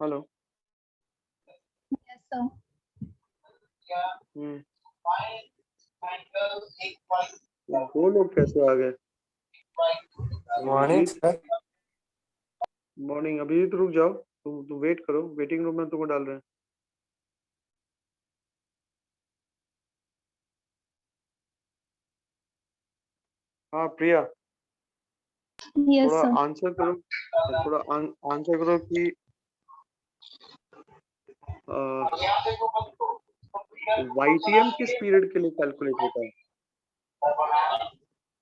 Hello. Yes, sir. दो लोग कैसे आ गए? Morning sir. मॉर्निंग। अभी तो रुक जाओ, तुम वेट करो, वेटिंग रूम में तुमको डाल रहे हैं। हाँ प्रिया, Yes, थोड़ा sir. आंसर करो, थोड़ा आंसर करो कि YTM किस पीरियड के लिए कैलकुलेट होता है?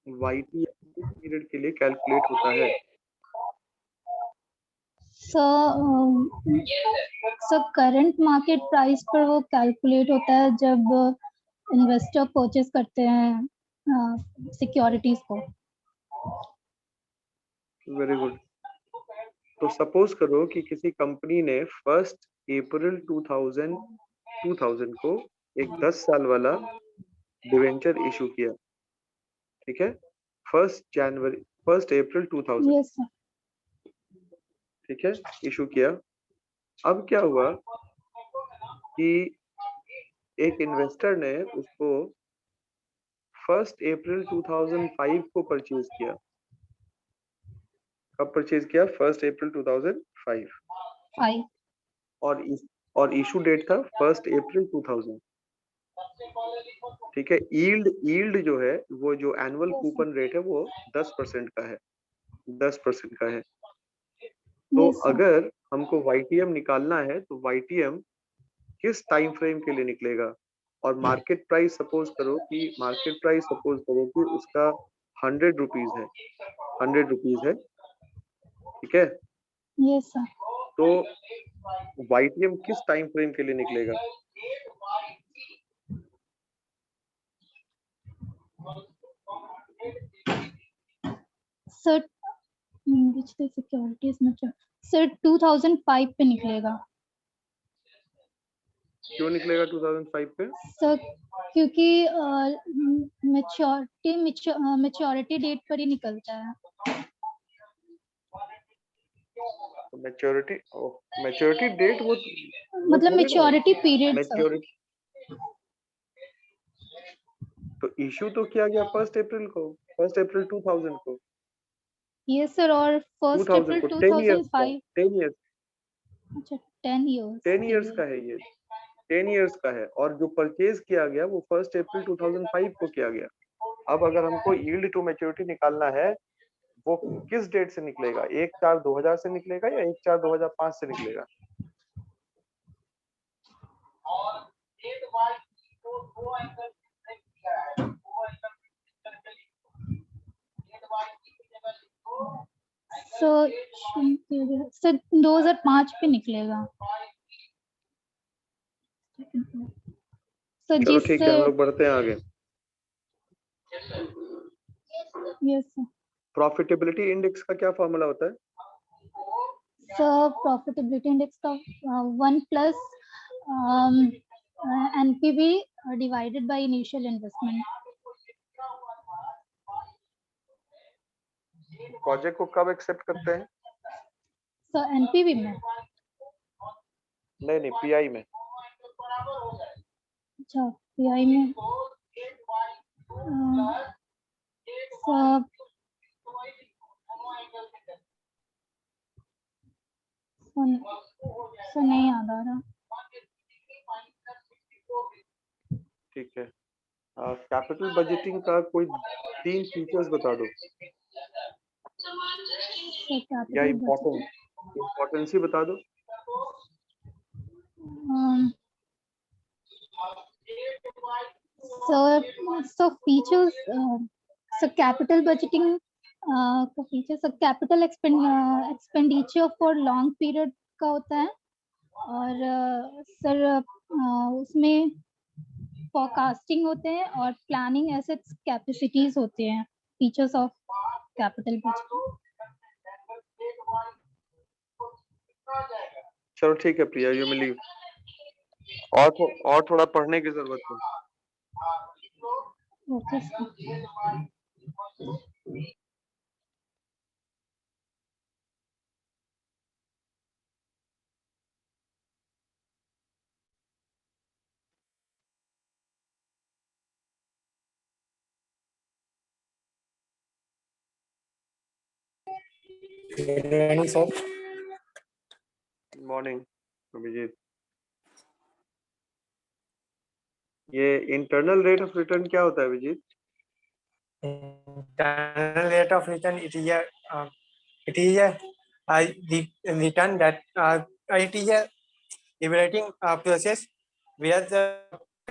YTM किस पीरियड के लिए कैलकुलेट होता है? सर करंट मार्केट प्राइस पर वो कैलकुलेट होता है जब इन्वेस्टर परचेज करते हैं सिक्योरिटीज को। Very good. तो सपोज करो कि किसी कंपनी ने 1 अप्रैल 2000 को एक 10 साल वाला डिवेंचर इशू किया, ठीक है? 1 अप्रैल 2000, यस सर। ठीक है, इशू किया। अब क्या हुआ कि एक इन्वेस्टर ने उसको 1 अप्रैल 2005 को परचेज किया। कब परचेज किया? 1 अप्रैल 2005। और इशू डेट था 1 अप्रैल 2000, ठीक है। यील्ड जो है, वो जो एनुअल कूपन रेट है वो 10% का है, 10% का है। तो अगर हमको YTM निकालना है तो YTM किस टाइम फ्रेम के लिए निकलेगा? और मार्केट प्राइस सपोज करो कि उसका 100 रुपीज है, 100 रुपीज है, ठीक है। Yes sir. तो YTM किस टाइम फ्रेम के लिए निकलेगा? सर सिक्योरिटीज में सर 2005 पे निकलेगा। क्यों निकलेगा 2005 पे? सर क्योंकि मैच्योरिटी डेट पर ही निकलता है। मैच्योरिटी डेट वो मतलब मैच्योरिटी पीरियड। मैच्योरिटी तो इशू तो किया गया 1 अप्रैल को, 1 अप्रैल 2000 को। Yes sir. और 1 अप्रैल 2005। 10 इयर्स। अच्छा 10 इयर्स। 10 इयर्स का है ये, 10 इयर्स का है। और जो परचेज किया गया वो 1 अप्रैल 2005 को किया गया। अब अगर हमको यील्ड टू मैच्योरिटी निकालना है, वो किस डेट से निकलेगा? 1/4/2000 से निकलेगा या 1/4/2005 से निकलेगा? सर 2005 पे निकलेगा। सर चलो ठीक है, हम लोग बढ़ते हैं आगे। Yes sir. प्रॉफिटेबिलिटी इंडेक्स का क्या फॉर्मूला होता है? सर प्रॉफिटेबिलिटी इंडेक्स का 1 plus NPV divided by initial investment. Project को कब एक्सेप्ट करते हैं? सर NPV में? नहीं, PI में। अच्छा PI में सर नहीं याद आ रहा। ठीक है। कैपिटल बजटिंग का कोई 3 फीचर्स बता दो, या इम्पोर्टेंस ही बता दो। So features, so capital budgeting का features, so capital expenditure for long period का होता है। और सर उसमें forecasting होते हैं और planning assets capacities होते हैं। Features of capital budgeting। चलो ठीक है प्रिया, यू मिली। और थोड़ा पढ़ने की जरूरत है। Okay sir. Good sir. Morning Abhijeet. ये इंटरनल रेट ऑफ रिटर्न क्या होता है Abhijit? Internal rate of return, it is the return that it is a evaluating process where the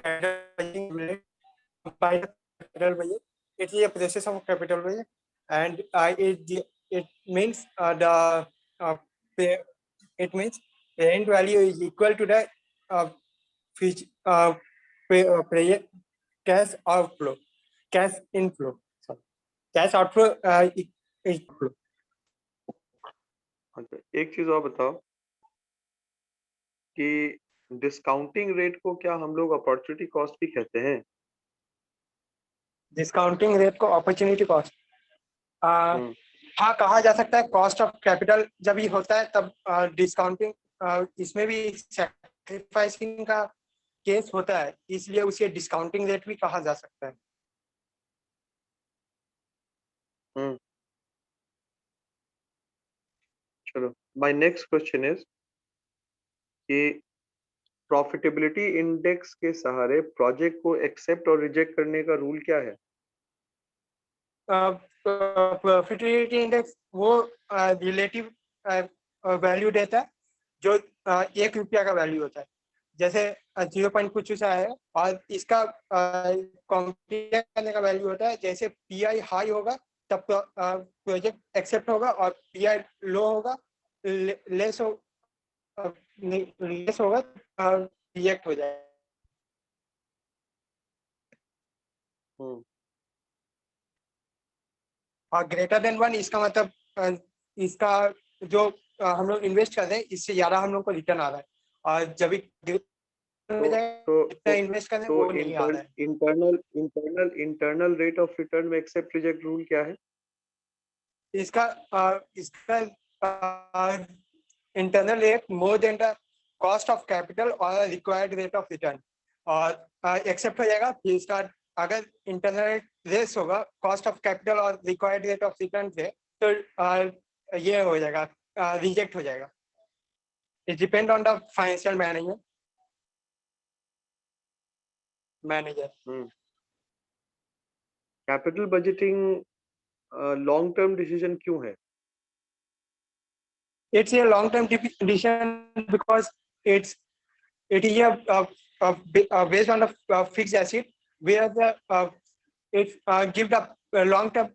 capital budgeting by the capital budget. It is a process of capital budget, and it means it means parent value is equal to the project cash outflow, cash inflow. Sorry, cash outflow inflow. अच्छा, एक चीज और बताओ कि discounting rate को क्या हम लोग अपॉर्चुनिटी कॉस्ट भी कहते हैं? डिस्काउंटिंग रेट को अपॉर्चुनिटी कॉस्ट, हाँ कहा जा सकता है। कॉस्ट ऑफ कैपिटल जब ये होता है तब डिस्काउंटिंग, इसमें भी सैक्रिफाइसिंग का केस होता है, इसलिए उसे डिस्काउंटिंग रेट भी कहा जा सकता है। चलो, माय नेक्स्ट क्वेश्चन इज कि प्रॉफिटेबिलिटी इंडेक्स के सहारे प्रोजेक्ट को एक्सेप्ट और रिजेक्ट करने का रूल क्या है? प्रॉफिटेबिलिटी इंडेक्स वो रिलेटिव वैल्यू देता है जो 1 रुपया का वैल्यू होता है। जैसे 0 कुछ सा है और इसका कंपेयर करने का वैल्यू होता है। जैसे पीआई हाई होगा तब प्रोजेक्ट एक्सेप्ट होगा और पीआई लो होगा, लेस होगा रिजेक्ट हो जाएगा। और ग्रेटर देन 1 इसका मतलब इसका जो हम लोग इन्वेस्ट कर रहे हैं इससे ज्यादा हम लोग को रिटर्न आ रहा है, और जब इन्वेस्ट कर रहे हैं वो नहीं आ रहा है। इंटरनल रेट ऑफ रिटर्न में एक्सेप्ट रिजेक्ट रूल क्या है? इसका internal rate more than the cost of capital और रिक्वायर्ड रेट ऑफ रिटर्न, और एक्सेप्ट हो जाएगा। फिर इसका अगर इंटरनल रेट लेस होगा कॉस्ट ऑफ कैपिटल और रिक्वायर्ड रेट ऑफ रिटर्न से, तो ये हो जाएगा, रिजेक्ट हो जाएगा। It depend on the financial manager. Capital budgeting long term decision क्यों है? It's a long-term decision because it is based on a fixed asset where it gives a long-term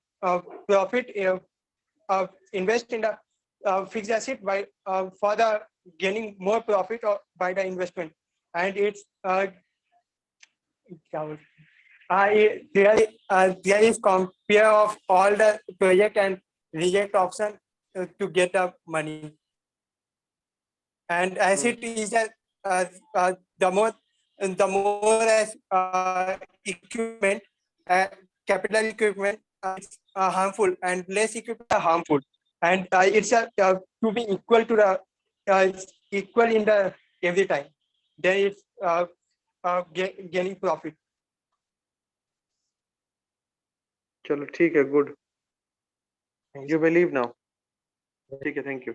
profit. Invest in the fixed asset by for the gaining more profit by the investment, and it's there is compare of all the project and reject option to get the money, and as it is the more equipment, capital equipment is harmful, and less equipment are harmful, and it's to be equal to the equal in the every time, then it's gaining profit. चलो ठीक है, good, you believe now. ठीक है, thank you.